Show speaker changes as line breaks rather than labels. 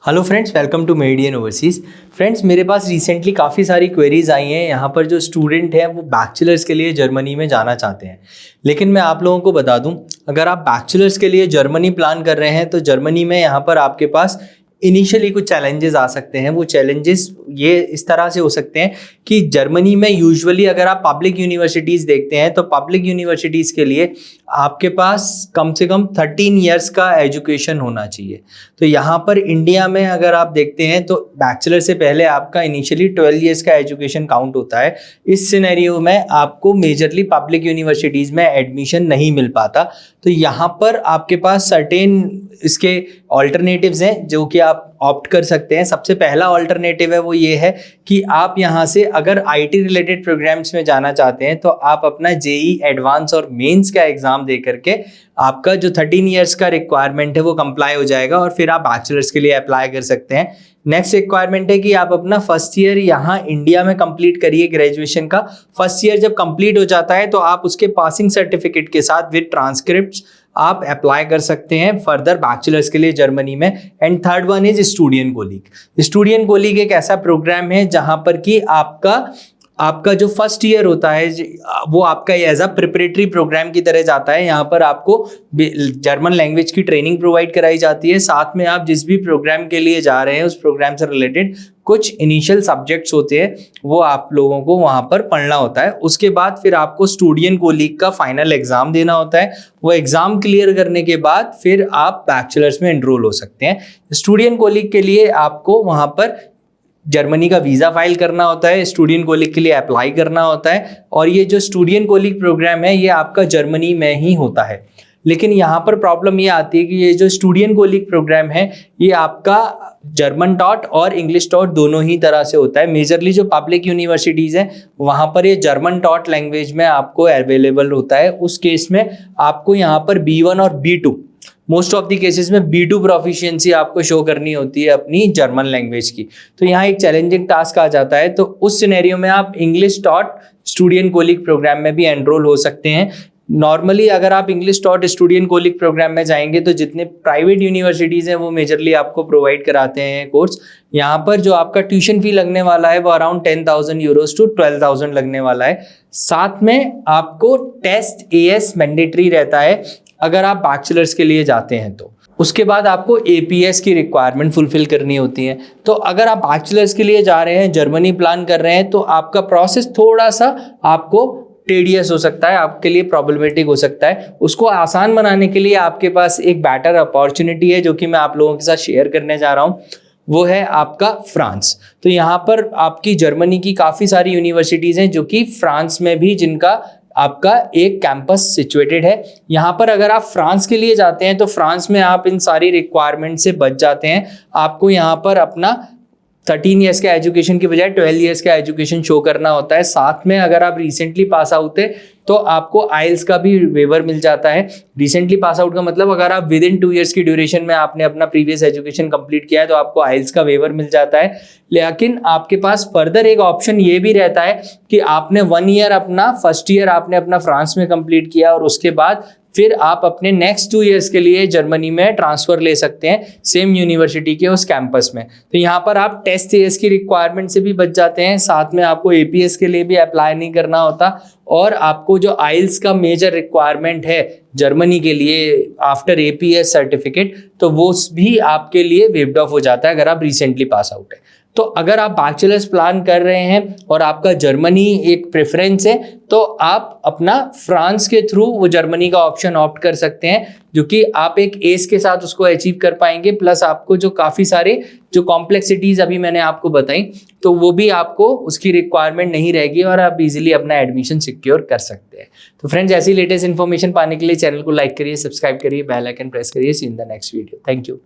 Hello friends, welcome to Meridian Overseas. Friends, मेरे पास recently काफ़ी सारी क्वेरीज आई हैं। यहाँ पर जो स्टूडेंट हैं वो बैचलर्स के लिए जर्मनी में जाना चाहते हैं, लेकिन मैं आप लोगों को बता दूं, अगर आप बैचलर्स के लिए जर्मनी प्लान कर रहे हैं तो जर्मनी में यहाँ पर आपके पास इनिशियली कुछ चैलेंजेस आ सकते हैं। वो चैलेंजेस ये इस तरह से हो सकते हैं कि जर्मनी में यूजुअली अगर आप पब्लिक यूनिवर्सिटीज़ देखते हैं तो पब्लिक यूनिवर्सिटीज़ के लिए आपके पास कम से कम 13 इयर्स का एजुकेशन होना चाहिए। तो यहाँ पर इंडिया में अगर आप देखते हैं तो बैचलर से पहले आपका इनिशियली 12 इयर्स का एजुकेशन काउंट होता है। इस सिनेरियो में आपको मेजरली पब्लिक यूनिवर्सिटीज़ में एडमिशन नहीं मिल पाता। तो यहाँ पर आपके पास सर्टेन इसके ऑल्टरनेटिव्स हैं जो कि आप ऑप्ट कर सकते हैं। सबसे पहला ऑल्टरनेटिव है वो ये है कि आप यहाँ से अगर आईटी रिलेटेड प्रोग्राम्स में जाना चाहते हैं तो आप अपना जेई एडवांस और मेंस का एग्जाम दे करके आपका जो 13 इयर्स का रिक्वायरमेंट है वो कंप्लाई हो जाएगा और फिर आप बैचलर्स के लिए अप्लाई कर सकते हैं। नेक्स्ट रिक्वायरमेंट है कि आप अपना फर्स्ट ईयर यहाँ इंडिया में कंप्लीट करिए। ग्रेजुएशन का फर्स्ट ईयर जब कंप्लीट हो जाता है तो आप उसके पासिंग सर्टिफिकेट के साथ विद ट्रांसक्रिप्ट आप अप्लाई कर सकते हैं फर्दर बैचलर्स के लिए जर्मनी में। And third one is student colleague. Student colleague एक ऐसा प्रोग्राम है जहां पर कि आपका जो फर्स्ट ईयर होता है वो आपका एज अ प्रिपरेटरी प्रोग्राम की तरह जाता है। यहाँ पर आपको जर्मन लैंग्वेज की ट्रेनिंग प्रोवाइड कराई जाती है, साथ में आप जिस भी प्रोग्राम के लिए जा रहे हैं उस प्रोग्राम से रिलेटेड कुछ इनिशियल सब्जेक्ट्स होते हैं वो आप लोगों को वहाँ पर पढ़ना होता है। उसके बाद फिर आपको स्टूडेंट कोलीग का फाइनल एग्जाम देना होता है। वो एग्जाम क्लियर करने के बाद फिर आप बैचलर्स में एनरोल हो सकते हैं। स्टूडेंट कोलीग के लिए आपको वहाँ पर जर्मनी का वीज़ा फाइल करना होता है, स्टूडेंट कोलीग के लिए अप्लाई करना होता है। और ये जो स्टूडेंट कोलीग प्रोग्राम है ये आपका जर्मनी में ही होता है। लेकिन यहाँ पर प्रॉब्लम ये आती है कि ये जो स्टूडेंट कोलीग प्रोग्राम है ये आपका जर्मन टॉट और इंग्लिश टॉट दोनों ही तरह से होता है। मेजरली जो पब्लिक यूनिवर्सिटीज़ हैं वहाँ पर ये जर्मन टॉट लैंग्वेज में आपको अवेलेबल होता है। उस केस में आपको यहाँ पर B1 और B2 most of the cases में B2 प्रोफिशिएंसी आपको शो करनी होती है अपनी जर्मन लैंग्वेज की। तो यहाँ एक चैलेंजिंग टास्क आ जाता है। तो उस सिनेरियो में आप English taught student colleague programme में भी एनरोल हो सकते हैं। नॉर्मली अगर आप English taught student colleague programme में जाएंगे तो जितने प्राइवेट यूनिवर्सिटीज़ हैं वो मेजरली आपको प्रोवाइड कराते हैं कोर्स। यहाँ पर जो आपका ट्यूशन फी लगने वाला है वो अराउंड 10,000 यूरोज टू 12,000 लगने वाला है। साथ में आपको टेस्ट AS मैंडेटरी रहता है अगर आप बैचलर्स के लिए जाते हैं तो। उसके बाद आपको APS की रिक्वायरमेंट फुलफिल करनी होती है। तो अगर आप बैचलर्स के लिए जा रहे हैं, जर्मनी प्लान कर रहे हैं, तो आपका प्रोसेस थोड़ा सा आपको टेडियस हो सकता है, आपके लिए प्रॉब्लमेटिक हो सकता है। उसको आसान बनाने के लिए आपके पास एक बेटर अपॉर्चुनिटी है जो कि मैं आप लोगों के साथ शेयर करने जा रहा हूँ। वो है आपका फ्रांस। तो यहाँ पर आपकी जर्मनी की काफ़ी सारी यूनिवर्सिटीज़ हैं जो कि फ्रांस में भी जिनका आपका एक कैंपस सिचुएटेड है। यहाँ पर अगर आप फ्रांस के लिए जाते हैं तो फ्रांस में आप इन सारी रिक्वायरमेंट से बच जाते हैं। आपको यहाँ पर अपना 13 इयर्स का एजुकेशन की बजाय 12 इयर्स का एजुकेशन शो करना होता है। साथ में अगर आप रिसेंटली पास आउट है तो आपको आइल्स का भी वेवर मिल जाता है। रिसेंटली पास आउट का मतलब अगर आप विद इन 2 इयर्स की ड्यूरेशन में आपने अपना प्रीवियस एजुकेशन कंप्लीट किया है तो आपको आइल्स का वेवर मिल जाता है। लेकिन आपके पास फर्दर एक ऑप्शन ये भी रहता है कि आपने 1 ईयर अपना फर्स्ट ईयर आपने अपना फ्रांस में कंप्लीट किया और उसके बाद फिर आप अपने नेक्स्ट 2 इयर्स के लिए जर्मनी में ट्रांसफर ले सकते हैं सेम यूनिवर्सिटी के उस कैंपस में। तो यहाँ पर आप टेस्ट AS की रिक्वायरमेंट से भी बच जाते हैं। साथ में आपको APS के लिए भी अप्लाई नहीं करना होता और आपको जो आइल्स का मेजर रिक्वायरमेंट है जर्मनी के लिए आफ्टर APS सर्टिफिकेट तो वो भी आपके लिए वेव्ड ऑफ हो जाता है अगर आप रिसेंटली पास आउट है। तो अगर आप बैचलर्स प्लान कर रहे हैं और आपका जर्मनी एक प्रेफरेंस है तो आप अपना फ्रांस के थ्रू वो जर्मनी का ऑप्शन ऑप्ट कर सकते हैं जो कि आप एक एस के साथ उसको अचीव कर पाएंगे। प्लस आपको जो काफ़ी सारे जो कॉम्प्लेक्सिटीज़ अभी मैंने आपको बताई तो वो भी आपको उसकी रिक्वायरमेंट नहीं रहेगी और आप इजीली अपना एडमिशन सिक्योर कर सकते हैं। तो फ्रेंड्स, ऐसी लेटेस्ट इन्फॉर्मेशन पाने के लिए चैनल को लाइक करिए, सब्सक्राइब करिए, बेल आइकन प्रेस करिए। See in the next video. Thank you.